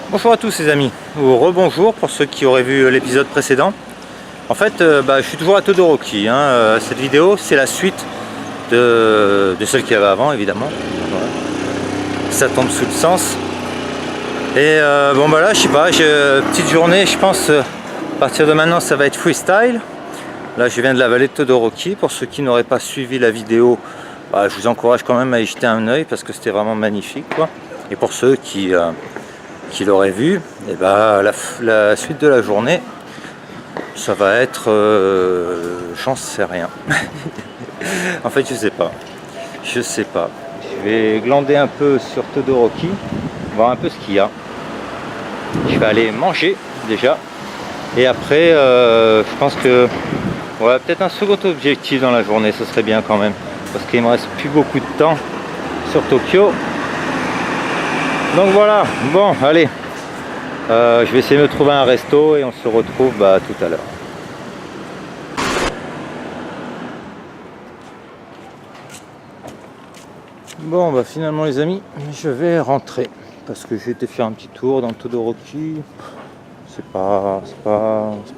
Bonjour à tous les amis, ou rebonjour pour ceux qui auraient vu l'épisode précédent. En fait, je suis toujours à Todoroki. Cette vidéo, c'est la suite de celle qu'il y avait avant, évidemment. Voilà. Ça tombe sous le sens. Et là, je sais pas, petite journée, je pense, à partir de maintenant, ça va être freestyle. Là, je viens de la vallée de Todoroki. Pour ceux qui n'auraient pas suivi la vidéo, je vous encourage quand même à y jeter un œil parce que c'était vraiment magnifique, quoi. Et pour ceux qui l'auraient vu, et la suite de la journée, ça va être, j'en sais rien. En fait, je sais pas. Je vais glander un peu sur Todoroki, voir un peu ce qu'il y a. Je vais aller manger déjà, et après, je pense que voilà, peut-être un second objectif dans la journée, ce serait bien quand même, parce qu'il me reste plus beaucoup de temps sur Tokyo. Donc voilà, bon, allez, je vais essayer de me trouver un resto et on se retrouve tout à l'heure. Bon, finalement les amis, je vais rentrer parce que j'ai été faire un petit tour dans Todoroki. C'est pas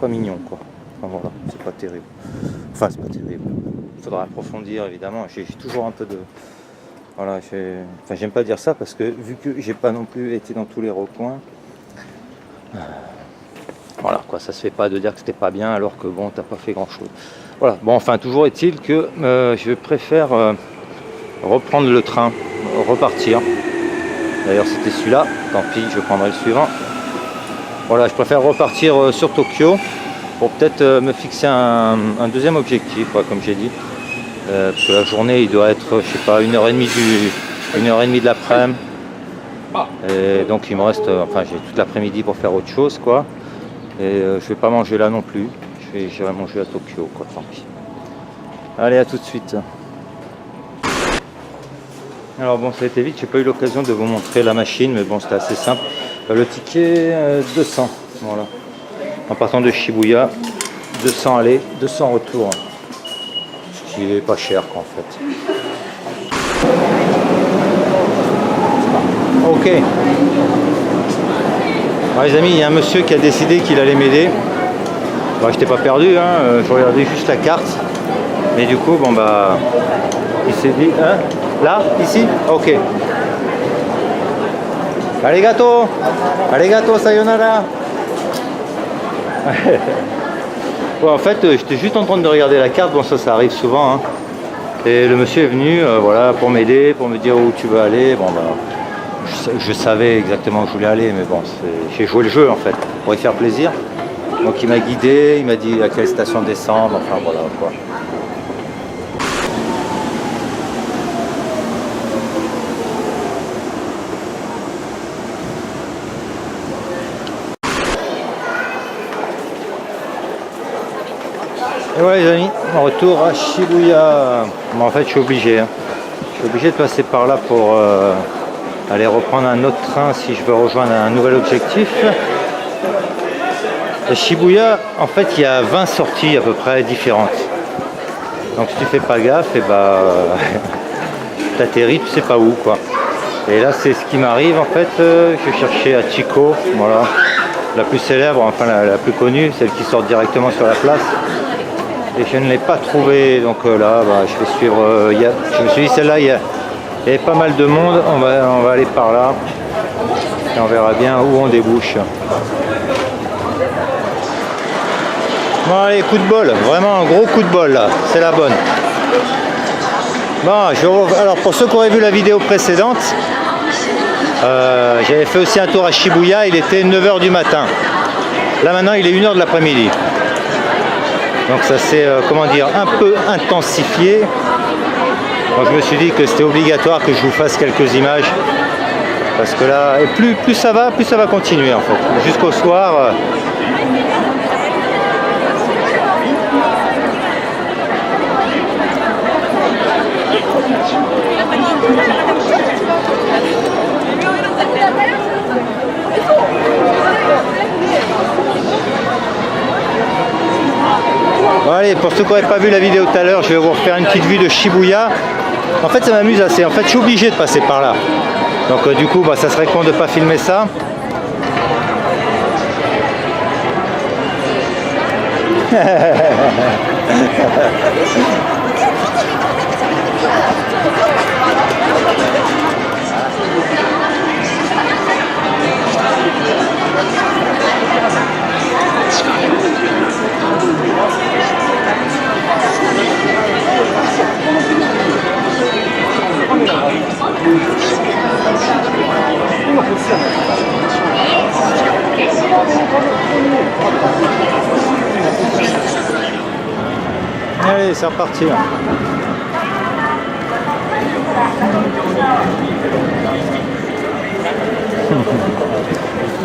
mignon, quoi. Enfin voilà, c'est pas terrible. Enfin, c'est pas terrible. Il faudra approfondir évidemment. J'ai toujours un peu de... Voilà, j'aime pas dire ça parce que vu que j'ai pas non plus été dans tous les recoins, voilà quoi, ça se fait pas de dire que c'était pas bien alors que bon, t'as pas fait grand chose. Voilà, bon, enfin, toujours est-il que je préfère reprendre le train, repartir. D'ailleurs, c'était celui-là, tant pis, je prendrai le suivant. Voilà, je préfère repartir sur Tokyo pour peut-être me fixer un deuxième objectif, comme j'ai dit. Parce que la journée, il doit être, je sais pas, 1h30 de l'après-midi. Et donc il me reste, j'ai toute l'après-midi pour faire autre chose, quoi. Et je vais pas manger là non plus. J'irai manger à Tokyo, quoi, tant pis. Allez, à tout de suite. Alors bon, ça a été vite, j'ai pas eu l'occasion de vous montrer la machine, mais bon, c'était assez simple. Le ticket 200, voilà. En partant de Shibuya, 200 aller, 200 retour. Ce qui est pas cher, quoi, en fait. Ok. Alors, les amis, il y a un monsieur qui a décidé qu'il allait m'aider. Je n'étais pas perdu, je regardais juste la carte. Mais du coup, il s'est dit, là, ici, ok. Arigato, sayonara. Bon, en fait, j'étais juste en train de regarder la carte. Bon, ça arrive souvent. Et le monsieur est venu, pour m'aider, pour me dire où tu veux aller. Bon, je savais exactement où je voulais aller, mais bon, j'ai joué le jeu en fait, pour y faire plaisir. Donc il m'a guidé, il m'a dit à quelle station descendre, enfin voilà quoi. Et voilà les amis, en retour à Shibuya. Bon, en fait je suis obligé. Je suis obligé de passer par là pour aller reprendre un autre train si je veux rejoindre un nouvel objectif. À Shibuya, en fait, il y a 20 sorties à peu près différentes. Donc si tu fais pas gaffe, t'atterris, tu sais pas où, quoi. Et là, c'est ce qui m'arrive en fait. Je cherchais à Chico, voilà, la plus célèbre, enfin la plus connue, celle qui sort directement sur la place. Et je ne l'ai pas trouvée, donc là, je vais suivre. Je me suis dit, celle-là, il y avait pas mal de monde, on va aller par là et on verra bien où on débouche. Bon allez, coup de bol, vraiment un gros coup de bol là, c'est la bonne. Bon, alors pour ceux qui auraient vu la vidéo précédente, j'avais fait aussi un tour à Shibuya, il était 9h du matin. Là maintenant il est 1h de l'après-midi. Donc ça s'est, un peu intensifié. Donc je me suis dit que c'était obligatoire que je vous fasse quelques images. Parce que là, et plus ça va continuer en fait. Jusqu'au soir. Bon, allez, pour ceux qui n'auraient pas vu la vidéo tout à l'heure, je vais vous refaire une petite vue de Shibuya. En fait, ça m'amuse assez. En fait, je suis obligé de passer par là. Donc, du coup, ça serait con de ne pas filmer ça. Allez, c'est reparti là.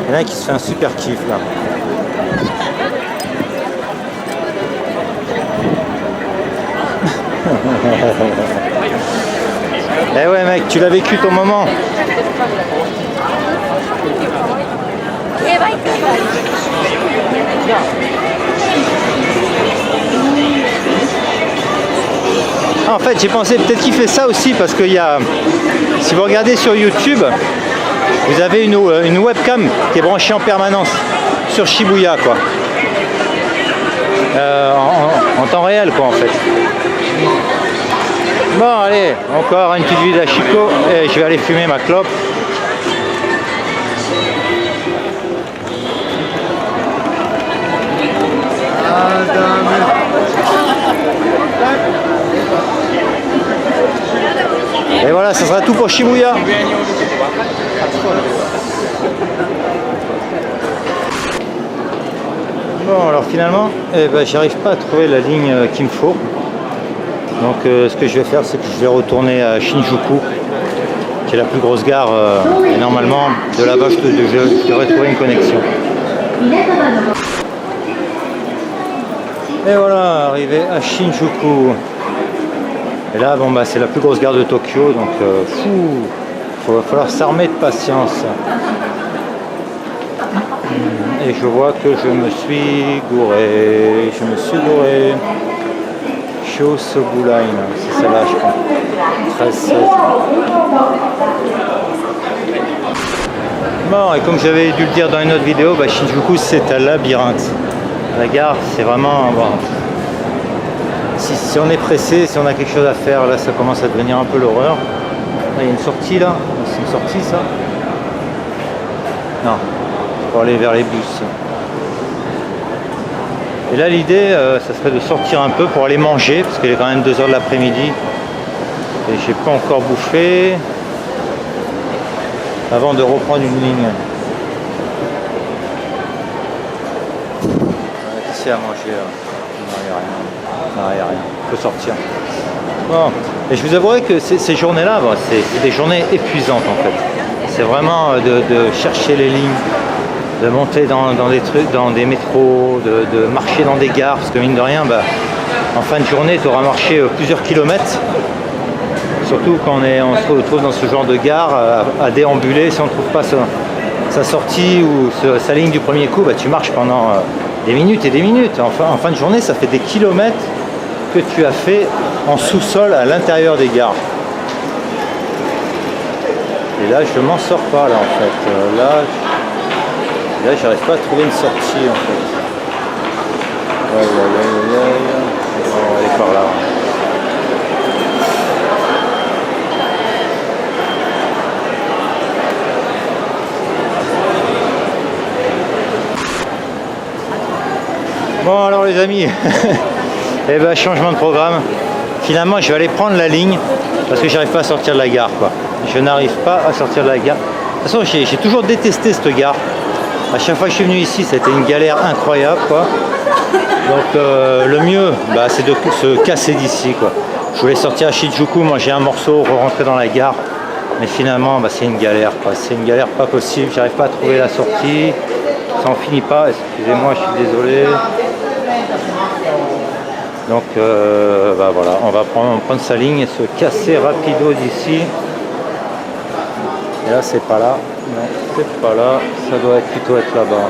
Il y en a qui se fait un super kiff là. Eh ouais mec, tu l'as vécu ton moment. En fait, j'ai pensé peut-être qu'il fait ça aussi parce qu'il y a, si vous regardez sur YouTube, vous avez une webcam qui est branchée en permanence sur Shibuya, quoi. En temps réel, quoi, en fait. Bon, allez, encore une petite vue d'Ashiko et je vais aller fumer ma clope. Et voilà, ça sera tout pour Shibuya. Bon, alors finalement, j'arrive pas à trouver la ligne qu'il me faut. Donc ce que je vais faire, c'est que je vais retourner à Shinjuku, qui est la plus grosse gare. Et normalement, de là-bas, je devrais trouver une connexion. Et voilà, arrivé à Shinjuku. Et là, bon, c'est la plus grosse gare de Tokyo, donc il va falloir s'armer de patience. Et je vois que je me suis gouré. Shosobu Line, c'est celle-là, je crois. 13-16. Bon, et comme j'avais dû le dire dans une autre vidéo, Shinjuku, c'est un labyrinthe. La gare, c'est vraiment... Bon, si on est pressé, si on a quelque chose à faire, là, ça commence à devenir un peu l'horreur. Il y a une sortie, là. C'est une sortie, ça? Non, pour aller vers les bus. Et là, l'idée, ça serait de sortir un peu pour aller manger, parce qu'il est quand même 2h de l'après-midi. Et j'ai pas encore bouffé avant de reprendre une ligne. Qu'est-ce qu'il y a à manger là? Non, il n'y a rien. Non, il n'y a rien. Il faut sortir. Bon. Et je vous avouerai que ces journées-là, c'est des journées épuisantes en fait. C'est vraiment de chercher les lignes, de monter dans des trucs, dans des métros, de marcher dans des gares, parce que mine de rien, en fin de journée, tu auras marché plusieurs kilomètres. Surtout quand on se retrouve dans ce genre de gare à déambuler, si on ne trouve pas sa sortie ou sa ligne du premier coup, tu marches pendant des minutes et des minutes. En fin de journée, ça fait des kilomètres que tu as fait en sous-sol à l'intérieur des gares. Et là, je m'en sors pas là en fait. Là, j'arrive pas à trouver une sortie en fait. On va aller par là. Bon alors les amis, changement de programme. Finalement, je vais aller prendre la ligne parce que j'arrive pas à sortir de la gare, quoi. Je n'arrive pas à sortir de la gare. De toute façon, j'ai toujours détesté cette gare. À chaque fois que je suis venu ici, ça a été une galère incroyable, quoi. Donc le mieux, c'est de se casser d'ici, quoi. Je voulais sortir à Shinjuku, manger un morceau, rentrer dans la gare, mais finalement, c'est une galère, quoi. C'est une galère pas possible. J'arrive pas à trouver la sortie. Ça en finit pas. Excusez-moi, je suis désolé. Donc voilà, on va prendre sa ligne et se casser rapido d'ici. Et là, c'est pas là. Non, c'est pas là. Ça doit plutôt être là-bas.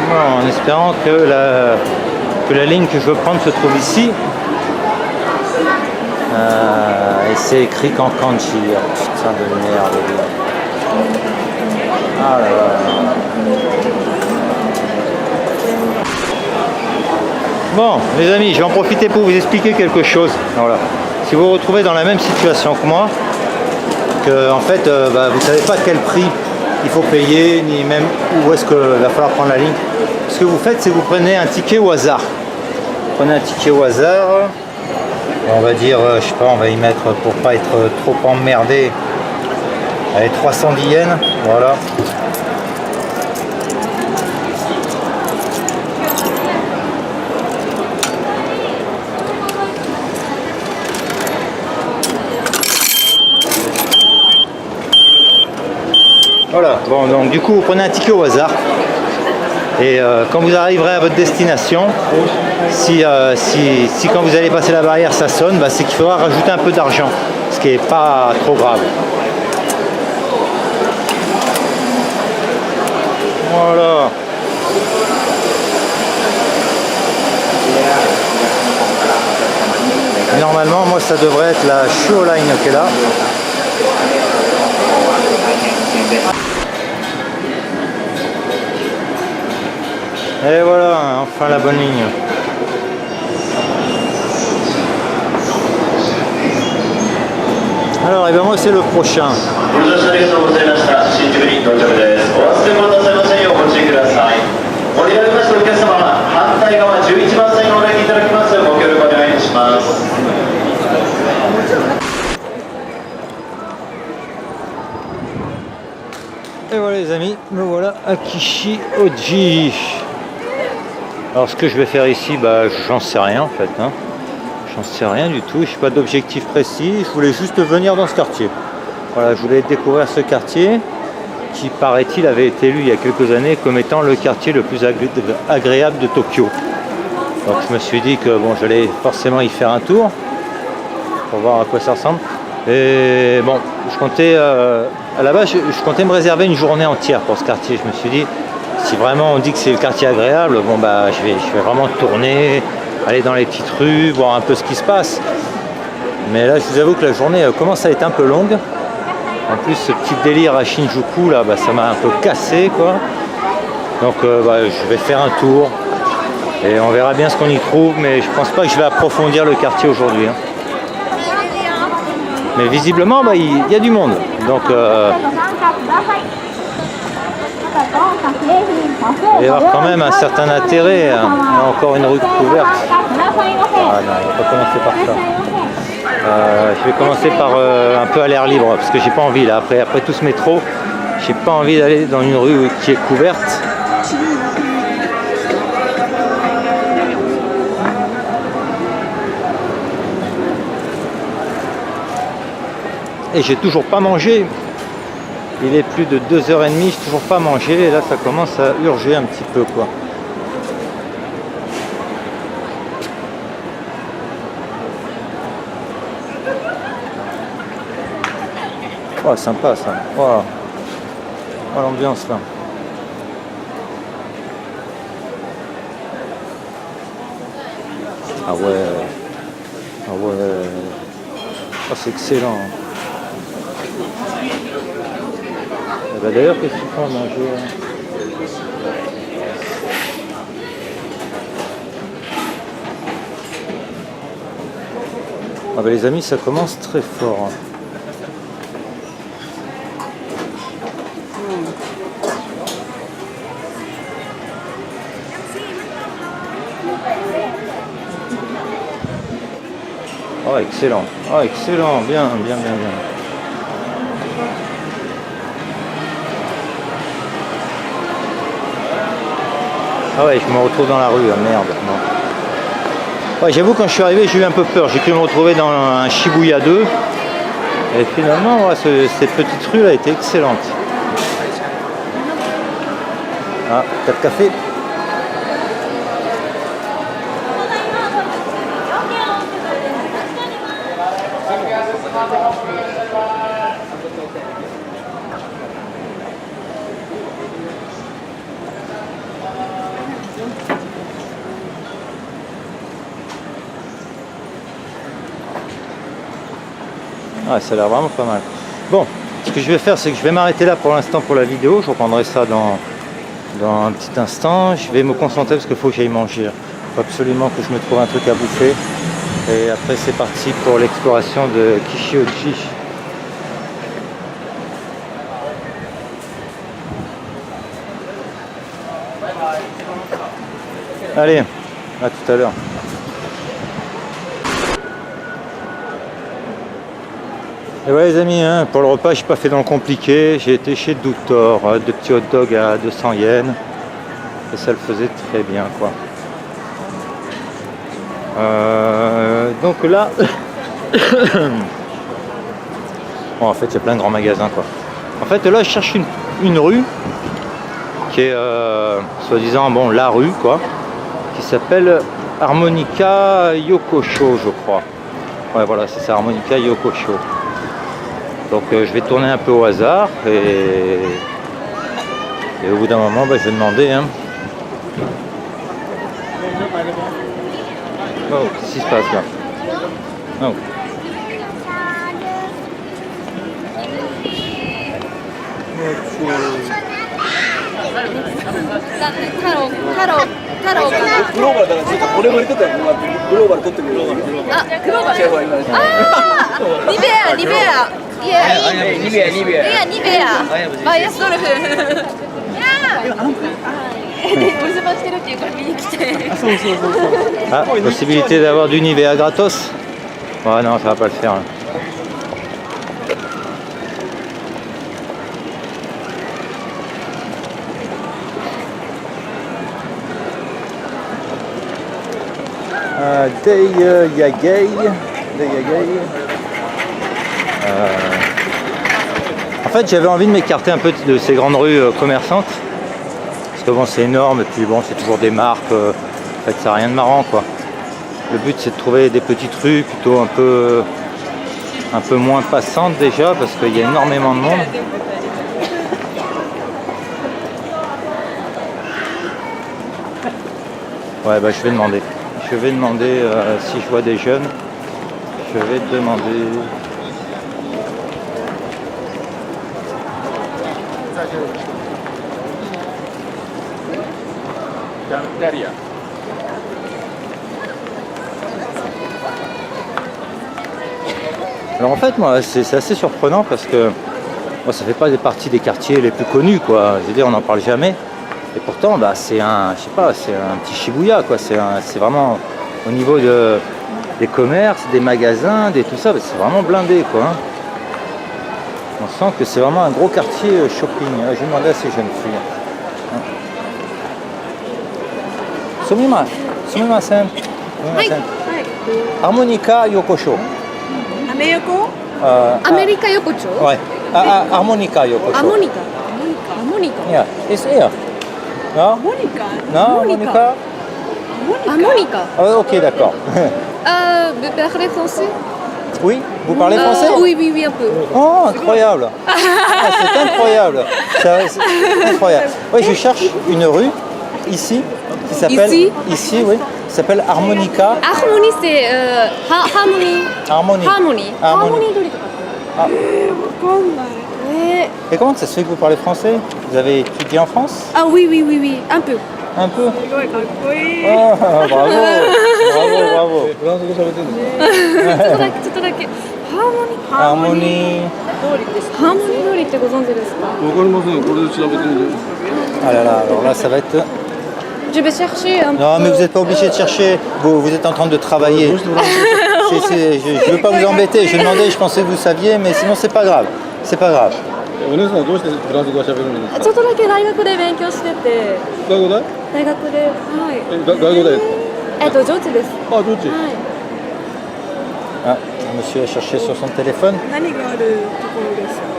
Bon, en espérant que la ligne que je veux prendre se trouve ici. Et c'est écrit qu'en kanji. Putain de merde. Ah là là. Bon, les amis, je vais en profiter pour vous expliquer quelque chose. Voilà. Si vous vous retrouvez dans la même situation que moi, que en fait, vous ne savez pas quel prix il faut payer, ni même où est-ce qu'il va falloir prendre la ligne. Ce que vous faites, c'est que vous prenez un ticket au hasard. Vous prenez un ticket au hasard. On va dire, je sais pas, on va y mettre pour pas être trop emmerdé. Allez, 310 yens, voilà. Voilà, bon, donc du coup vous prenez un ticket au hasard et quand vous arriverez à votre destination, si quand vous allez passer la barrière ça sonne, c'est qu'il faudra rajouter un peu d'argent, ce qui n'est pas trop grave. Voilà. Normalement, moi ça devrait être la Shoreline qui est là. Et voilà, enfin la bonne ligne. Alors, et bien moi c'est le prochain. Et voilà les amis, me voilà à Kishi-Oji. Alors ce que je vais faire ici, j'en sais rien en fait. J'en sais rien du tout, je n'ai pas d'objectif précis, je voulais juste venir dans ce quartier. Voilà, je voulais découvrir ce quartier qui, paraît-il, avait été élu il y a quelques années comme étant le quartier le plus agréable de Tokyo. Donc je me suis dit que bon, j'allais forcément y faire un tour pour voir à quoi ça ressemble. Et bon, je comptais, à la base, je comptais me réserver une journée entière pour ce quartier. Je me suis dit, si vraiment on dit que c'est le quartier agréable, bon je vais vraiment tourner, aller dans les petites rues, voir un peu ce qui se passe. Mais là, je vous avoue que la journée commence à être un peu longue. En plus, ce petit délire à Shinjuku, là, ça m'a un peu cassé, quoi. Donc, je vais faire un tour et on verra bien ce qu'on y trouve. Mais je pense pas que je vais approfondir le quartier aujourd'hui. Mais visiblement, il y a du monde. Donc, il va y avoir quand même un certain intérêt. Il y a encore une rue couverte. Ah non, on va pas commencer par ça. Je vais commencer par un peu à l'air libre parce que j'ai pas envie là. Après tout ce métro, j'ai pas envie d'aller dans une rue qui est couverte. Et j'ai toujours pas mangé. Il est plus de 2h30, j'ai toujours pas mangé. Et là, ça commence à urger un petit peu, quoi. Oh, sympa ça. Oh, oh l'ambiance là. Ah ouais. Ah ouais. Oh, c'est excellent. D'ailleurs, qu'est-ce qu'ils font à manger? Ah les amis, ça commence très fort. Oh excellent, oh excellent, bien. Ah ouais, je me retrouve dans la rue, merde. Non. Ouais, j'avoue quand je suis arrivé, j'ai eu un peu peur, j'ai cru me retrouver dans un Shibuya 2. Et finalement, cette petite rue là était excellente. Ah, 4 cafés. Ah, ça a l'air vraiment pas mal. Bon, Ce que je vais faire, c'est que je vais m'arrêter là pour l'instant pour la vidéo. Je reprendrai ça dans un petit instant. Je vais me concentrer parce qu'il faut que j'aille manger. Il faut absolument que je me trouve un truc à bouffer. Et après, c'est parti pour l'exploration de Kishi-Oji. Allez, à tout à l'heure. Et ouais les amis, hein, pour le repas, j'ai pas fait dans le compliqué. J'ai été chez Doutor, de petits hot dogs à 200 yens. Et ça le faisait très bien, quoi. Donc là... bon, en fait, il y a plein de grands magasins, quoi. En fait, là, je cherche une rue qui est, soi-disant, bon, la rue, quoi, qui s'appelle Harmonica Yokosho, je crois. Ouais, voilà, c'est ça, Harmonica Yokosho. Donc, je vais tourner un peu au hasard et au bout d'un moment, bah, je vais demander. Hein. Oh, qu'est-ce qui se passe là? Oh. Ah, possibilité d'avoir du Nivea gratos? Ouais, non, ça va pas le faire. Hein. Yagay. En fait, j'avais envie de m'écarter un peu de ces grandes rues commerçantes. Parce que bon, c'est énorme, et puis bon, c'est toujours des marques. En fait, ça n'a rien de marrant, quoi. Le but, c'est de trouver des petites rues plutôt un peu moins passantes déjà, parce qu'il y a énormément de monde. Ouais, bah je vais demander. Je vais demander si je vois des jeunes. Je vais demander. Alors en fait, moi, c'est assez surprenant parce que moi, ça fait pas partie des quartiers les plus connus, quoi. Je veux dire, on n'en parle jamais. Et pourtant, bah, c'est un, je sais pas, c'est un petit Shibuya, quoi. C'est vraiment au niveau des commerces, des magasins, tout ça, c'est vraiment blindé, quoi. Hein. On sent que c'est vraiment un gros quartier shopping. Je vais demander à ces jeunes filles. Sumimasen. Harmonica Yokosho. America Yokocho? Ouais. Harmonica Yokosho. Harmonica. Yeah, it's here. Non? Non, Harmonica? Harmonica. Ah, ok, d'accord. Vous parlez français? Oui, vous parlez français? Oui, un peu. Oh, incroyable. Ah, c'est incroyable. C'est incroyable. Oui, je cherche une rue ici qui s'appelle ici, oui, qui s'appelle Harmonica. Harmonie, c'est Harmonie. Ah. Et comment ça se fait que vous parlez français? Vous avez étudié en France? Ah oui, un peu. Un peu? Oh, bravo. Harmonie. Ah là là, alors là ça va être... Je vais chercher un peu. Non mais vous n'êtes pas obligé de chercher, vous êtes en train de travailler. Je ne veux pas vous embêter, je demandais, je pensais que vous saviez, mais sinon c'est pas grave. C'est pas grave. お姉さんはどうしてフランス語を喋るんですか？ちょっとだけ大学で勉強してて。外語だい？大学で、はい。外語だよ。上智です。あ、どっち？はい。Ah, monsieur a cherché sur son téléphone. 何があるところですか？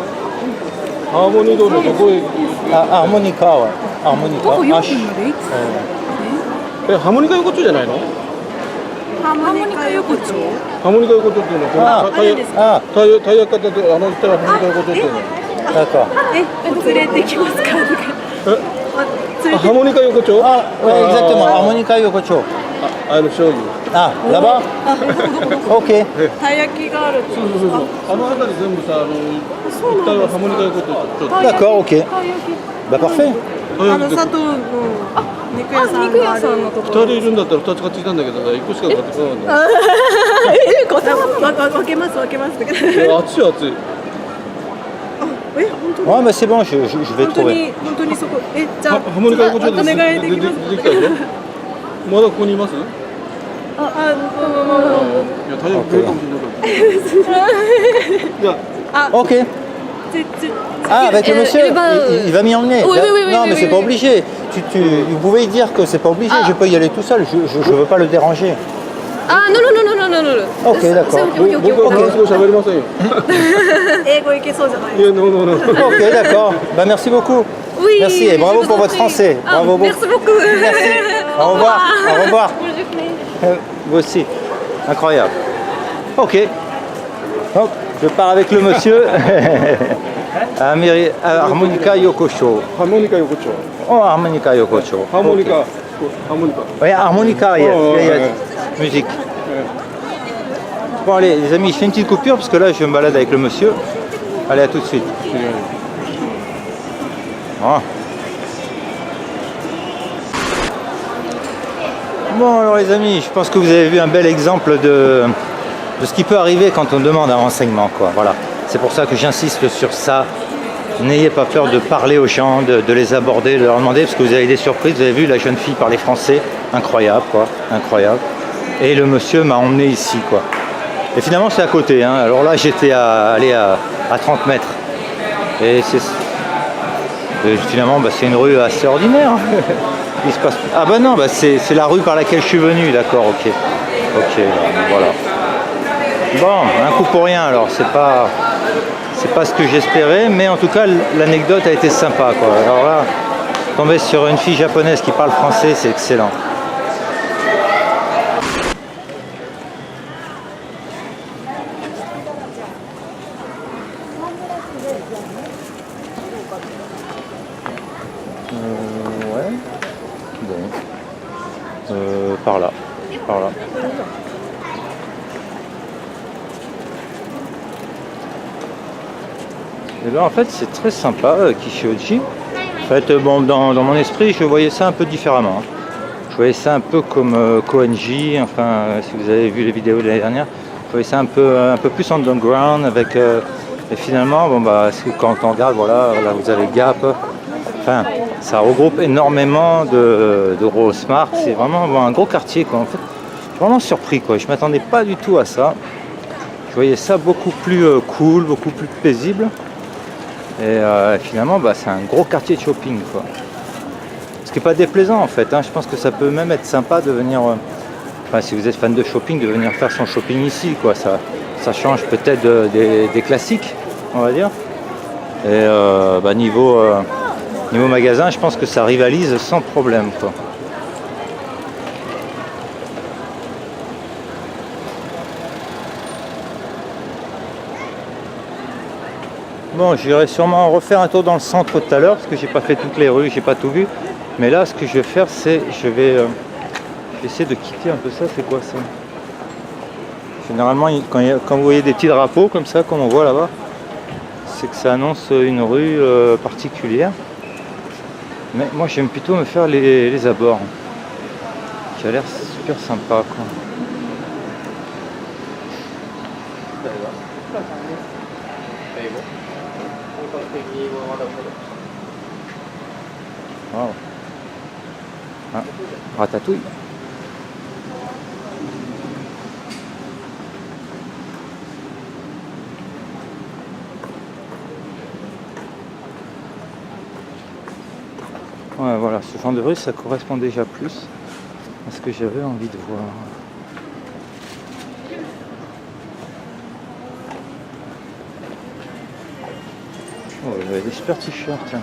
ハーモニー通りのどこへ？ Ah, Harmonica, ouais. Harmonica. 徒歩4分ま H. でいつ？ハーモニカ横丁じゃないの？ハーモニカ横丁？ハーモニカ横丁っていうのはタイヤ方とあの人はハーモニカ横丁っていうの。D'accord. 連れてきますか？とか。ハーモニカ横丁？ Ah, ouais, exactement. Harmonica Yokocho. あの醤油 Ah, là-bas. Ok. たい焼きがあるってそうそうそうそうあの辺り全部さ一帯はハモニカ横丁ちょっと D'accord, ok. Bah parfait. 佐藤の肉屋さんがある2人いるんだったら2つ買ってきたんだけど1個しか買ってこなかった分けますって熱い熱い本当に Ouais, bah c'est bon, je vais 本当 trouver. に本当にそこじゃあハモニカ横丁お願いできますできたでしょまだここにいますいやタイヤくれるかもしれないじゃあ Ok. Ah, avec le monsieur, il va m'y emmener. Oui, oui, oui, oui, non, oui, mais oui, c'est pas oui. obligé. Vous pouvez dire que c'est pas obligé, je peux y aller tout seul, je veux pas le déranger. Ah, non, non, non, non, non, non, non. Ok, d'accord. Ok, ok, ok, 僕は ok. フランス語喋りませんよ英語いけそうじゃないいやノーノーノー Ok, d'accord. Bah merci beaucoup. Oui, Merci et je bravo vous pour en votre prie. français. Ah, Bravo. merci beaucoup. Merci. Au revoir. Au revoir. Vous aussi. Incroyable. Ok. Donc, je pars avec le monsieur. Harmonica Yokocho. ハモニカ横丁 Oh, Harmonica Yokocho. ハーモニカハーモニカ Oui, harmonica, il y a, Oh, il y a ouais. musique. Bon allez les amis, je fais une petite coupure parce que là je me balade avec le monsieur. Allez, à tout de suite. Ah. Bon alors les amis, je pense que vous avez vu un bel exemple de ce qui peut arriver quand on demande un renseignement, quoi. Voilà. C'est pour ça que j'insiste sur ça. N'ayez pas peur de parler aux gens, de les aborder, de leur demander, parce que vous avez des surprises. Vous avez vu, la jeune fille parlait français, incroyable, quoi, incroyable. Et le monsieur m'a emmené ici, quoi. Et finalement, c'est à côté, hein. Alors là, j'étais allé à 30 mètres. Et finalement, bah, c'est une rue assez ordinaire. Il se passe... Ah bah non, bah, c'est la rue par laquelle je suis venu, d'accord, ok. Ok, voilà. Bon, un coup pour rien, alors, c'est pas ce que j'espérais, mais en tout cas l'anecdote a été sympa, quoi. Alors là, tomber sur une fille japonaise qui parle français, c'est excellent. Ouais. Bon. Par là. Par là. Et là en fait c'est très sympa Kishi-Oji. En fait bon, dans mon esprit je voyais ça un peu différemment. Hein. Je voyais ça un peu comme Koenji, enfin si vous avez vu les vidéos de l'année dernière, je voyais ça un peu plus underground avec et finalement bon bah quand on regarde voilà, là vous avez Gap, enfin ça regroupe énormément de gros smart, c'est vraiment bon, un gros quartier quoi. En fait je suis vraiment surpris quoi, je m'attendais pas du tout à ça. Je voyais ça beaucoup plus cool, beaucoup plus paisible. Et finalement, bah, c'est un gros quartier de shopping, quoi. Ce qui n'est pas déplaisant, en fait. Hein. Je pense que ça peut même être sympa de venir, enfin, si vous êtes fan de shopping, de venir faire son shopping ici, quoi. Ça change peut-être des classiques, on va dire. Et bah, niveau magasin, je pense que ça rivalise sans problème, quoi. Bon, j'irai sûrement refaire un tour dans le centre tout à l'heure parce que j'ai pas fait toutes les rues, j'ai pas tout vu. Mais là, ce que je vais faire, c'est je vais essayer de quitter un peu ça. C'est quoi ça? Généralement, quand vous voyez des petits drapeaux comme ça, comme on voit là-bas, c'est que ça annonce une rue particulière. Mais moi, j'aime plutôt me faire les abords, qui a l'air super sympa, quoi. Wow. Ah, ratatouille. Ouais, voilà, ce genre de rue, ça correspond déjà plus à ce que j'avais envie de voir. Oh, il y avait des super t-shirts, tiens.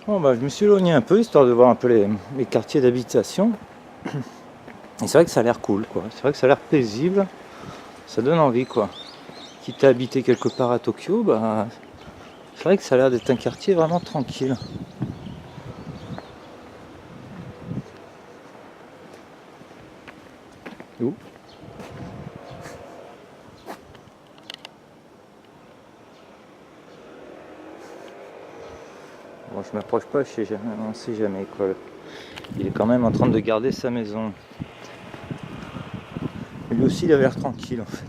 Bon, bah, je me suis éloigné un peu, histoire de voir un peu les quartiers d'habitation. Et c'est vrai que ça a l'air cool, quoi. C'est vrai que ça a l'air paisible. Ça donne envie, quoi. Quitte à habiter quelque part à Tokyo, bah, C'est vrai que ça a l'air d'être un quartier vraiment tranquille. Où ? Bon, je m'approche pas, je sais jamais, on sait jamais quoi. Il est quand même en train de garder sa maison. Lui aussi, il avait l'air tranquille en fait.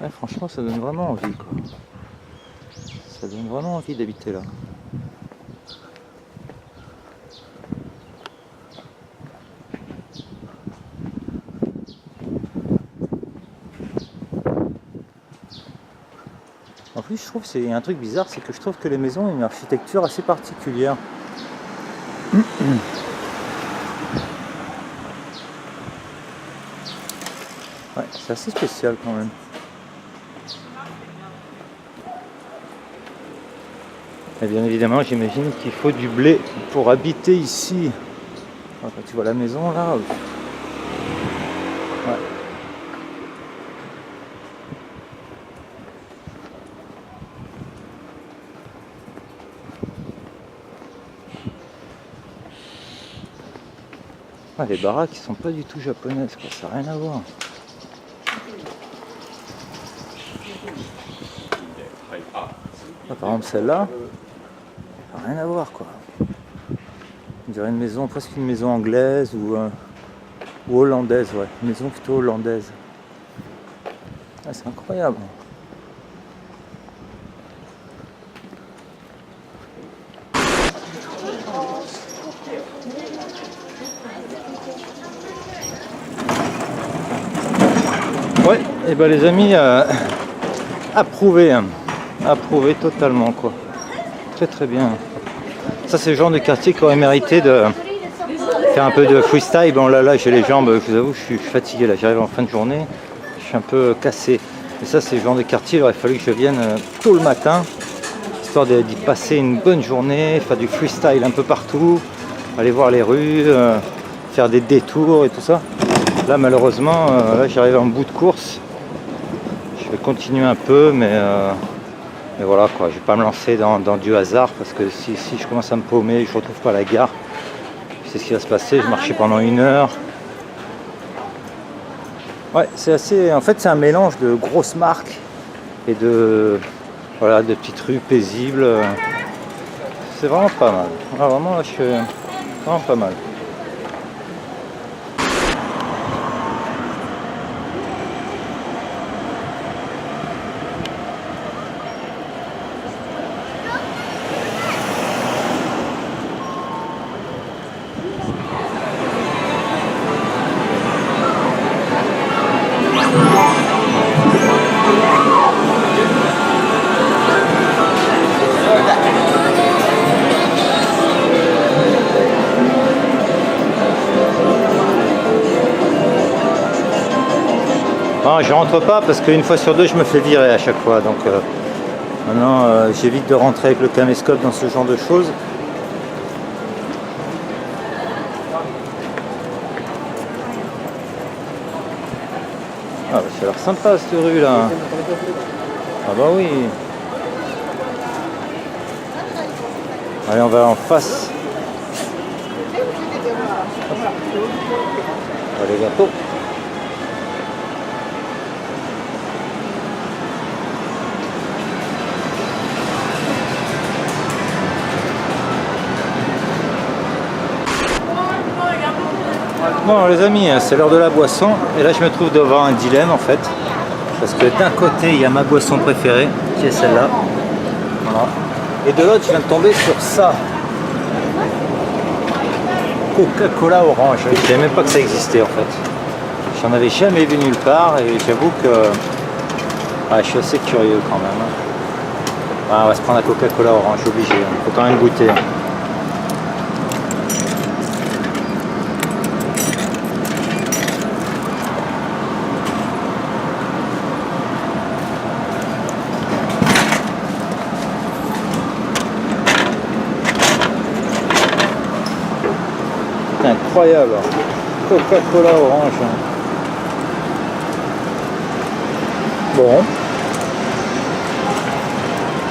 Ouais, franchement, ça donne vraiment envie, quoi. Ça donne vraiment envie d'habiter là. En plus, je trouve que c'est un truc bizarre, c'est que je trouve que les maisons ont une architecture assez particulière. Ouais, c'est assez spécial quand même. Et bien évidemment, j'imagine qu'il faut du blé pour habiter ici. Ah, bah, tu vois la maison là. Ouais. Ah, les baraques ils sont pas du tout japonaises, quoi. Ça n'a rien à voir. Ah, par exemple celle-là, ça n'a rien à voir, quoi. On dirait une maison, presque une maison anglaise ou hollandaise, ouais. Une maison plutôt hollandaise. Ah, c'est incroyable. Ouais, et ben les amis, approuvé, hein. Approuvé totalement, quoi. Très très bien. Ça c'est le genre de quartier qui aurait mérité de faire un peu de freestyle. Bon là j'ai les jambes, je vous avoue, je suis fatigué là, j'arrive en fin de journée, je suis un peu cassé. Et ça c'est le genre de quartier, il aurait fallu que je vienne tôt le matin, histoire d'y passer une bonne journée, faire du freestyle un peu partout, aller voir les rues, faire des détours et tout ça. Là malheureusement, là j'arrive en bout de course. Je vais continuer un peu, mais voilà quoi, je vais pas me lancer dans du hasard parce que si je commence à me paumer, je retrouve pas la gare. C'est ce qui va se passer, je marchais pendant 1 heure. Ouais, c'est assez. En fait, c'est un mélange de grosses marques et de petites rues paisibles. C'est vraiment pas mal. Ah, vraiment, là, je suis vraiment pas mal. Non, je rentre pas parce qu'une fois sur deux je me fais virer à chaque fois, donc maintenant j'évite de rentrer avec le caméscope dans ce genre de choses. Ah bah ça a l'air sympa cette rue là. Ah bah oui. Allez, on va en face. Allez, gâteau. Bon les amis, c'est l'heure de la boisson et là je me trouve devant un dilemme en fait, parce que d'un côté il y a ma boisson préférée qui est celle-là, voilà. Et de l'autre je viens de tomber sur ça, Coca-Cola orange. Je ne savais même pas que ça existait en fait, j'en avais jamais vu nulle part et j'avoue que je suis assez curieux quand même. On va se prendre la Coca-Cola orange, obligé, il faut quand même goûter. Incroyable, Coca-Cola orange. Bon.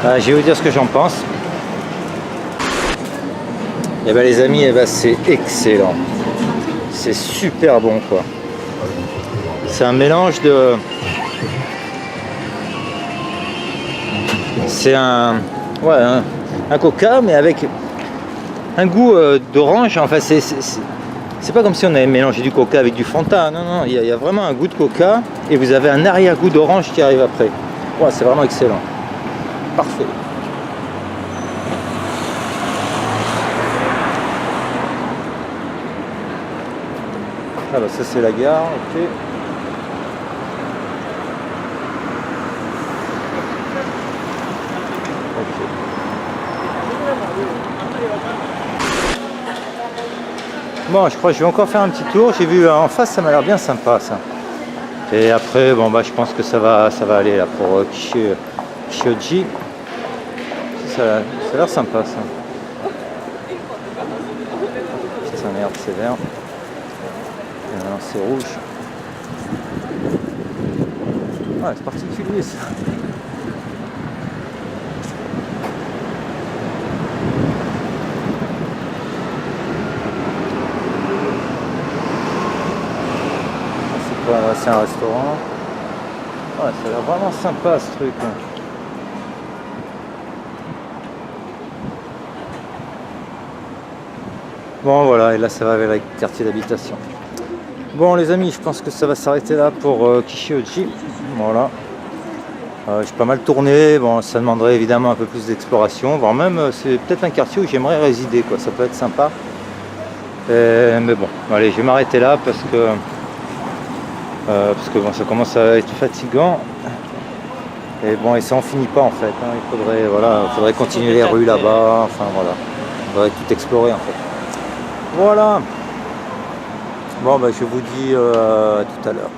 Je vais vous dire ce que j'en pense. Et ben les amis, c'est excellent. C'est super bon quoi. C'est un mélange de... C'est un coca mais avec un goût d'orange. Enfin c'est pas comme si on avait mélangé du coca avec du Fanta. Non, il y a vraiment un goût de coca et vous avez un arrière-goût d'orange qui arrive après. Ouais, c'est vraiment excellent. Parfait. Ah bah ça c'est la gare, ok. Bon, je crois que je vais encore faire un petit tour. J'ai vu en face, ça m'a l'air bien sympa ça. Et après, bon bah je pense que ça va aller là pour Kishi-Oji. Ça a l'air sympa ça. Putain merde, c'est vert. Et maintenant c'est rouge. Ouais, c'est particulier ça. C'est un restaurant. Ouais, ça a l'air vraiment sympa ce truc. Hein. Bon voilà, et là ça va vers le quartier d'habitation. Bon les amis, je pense que ça va s'arrêter là pour Kishi-Oji. Voilà. J'ai pas mal tourné. Bon, ça demanderait évidemment un peu plus d'exploration, voire même c'est peut-être un quartier où j'aimerais résider, quoi. Ça peut être sympa. Mais bon, allez, je vais m'arrêter là parce que bon, ça commence à être fatigant. Et bon, et ça en finit pas en fait. Hein. Il faudrait continuer les rues là-bas. Enfin voilà, il faudrait tout explorer en fait. Voilà. Bon, bah, je vous dis à tout à l'heure.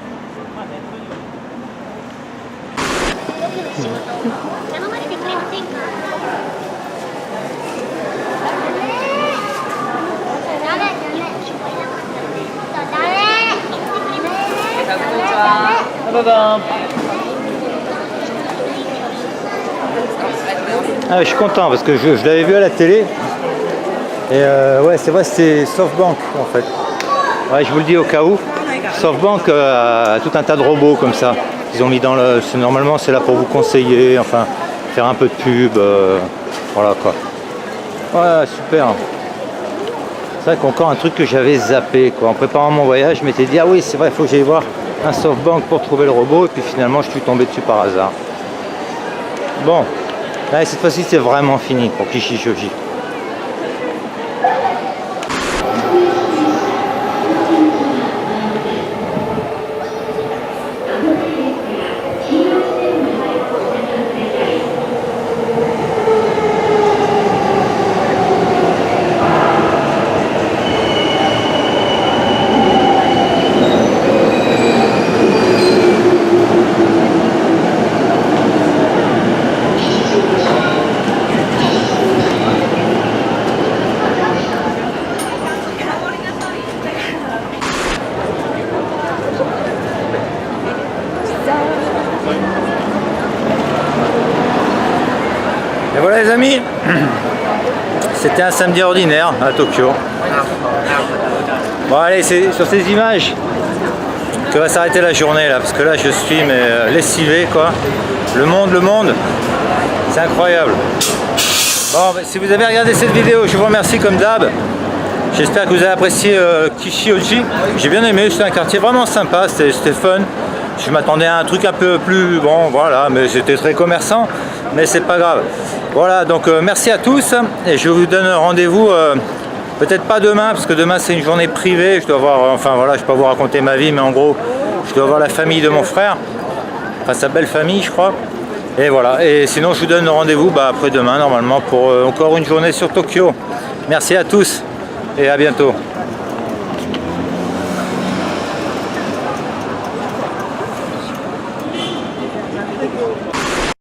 Ah, je suis content parce que je l'avais vu à la télé et ouais c'est vrai, c'était SoftBank en fait. Ouais, je vous le dis au cas où. SoftBank a tout un tas de robots comme ça. Ils ont mis dans le... Normalement c'est là pour vous conseiller, enfin faire un peu de pub, voilà quoi. Ouais, super. C'est vrai qu'encore un truc que j'avais zappé quoi. En préparant mon voyage, je m'étais dit ah oui c'est vrai, il faut que j'aille voir un SoftBank pour trouver le robot, et puis finalement je suis tombé dessus par hasard. Bon, là cette fois-ci c'est vraiment fini pour Kishi-Oji. Et voilà les amis, c'était un samedi ordinaire à Tokyo. Bon allez, c'est sur ces images que va s'arrêter la journée là, parce que là je suis lessivé quoi. Le monde, c'est incroyable. Bon, bah, si vous avez regardé cette vidéo, je vous remercie comme d'hab. J'espère que vous avez apprécié Kishi-Oji. J'ai bien aimé, c'était un quartier vraiment sympa, c'était fun. Je m'attendais à un truc un peu plus, bon voilà, mais c'était très commerçant, mais c'est pas grave. Voilà, donc merci à tous et je vous donne rendez-vous peut-être pas demain parce que demain c'est une journée privée. Je dois voir, enfin voilà, je peux pas vous raconter ma vie, mais en gros, je dois voir la famille de mon frère, enfin sa belle famille, je crois. Et voilà, et sinon je vous donne rendez-vous après demain normalement pour encore une journée sur Tokyo. Merci à tous et à bientôt.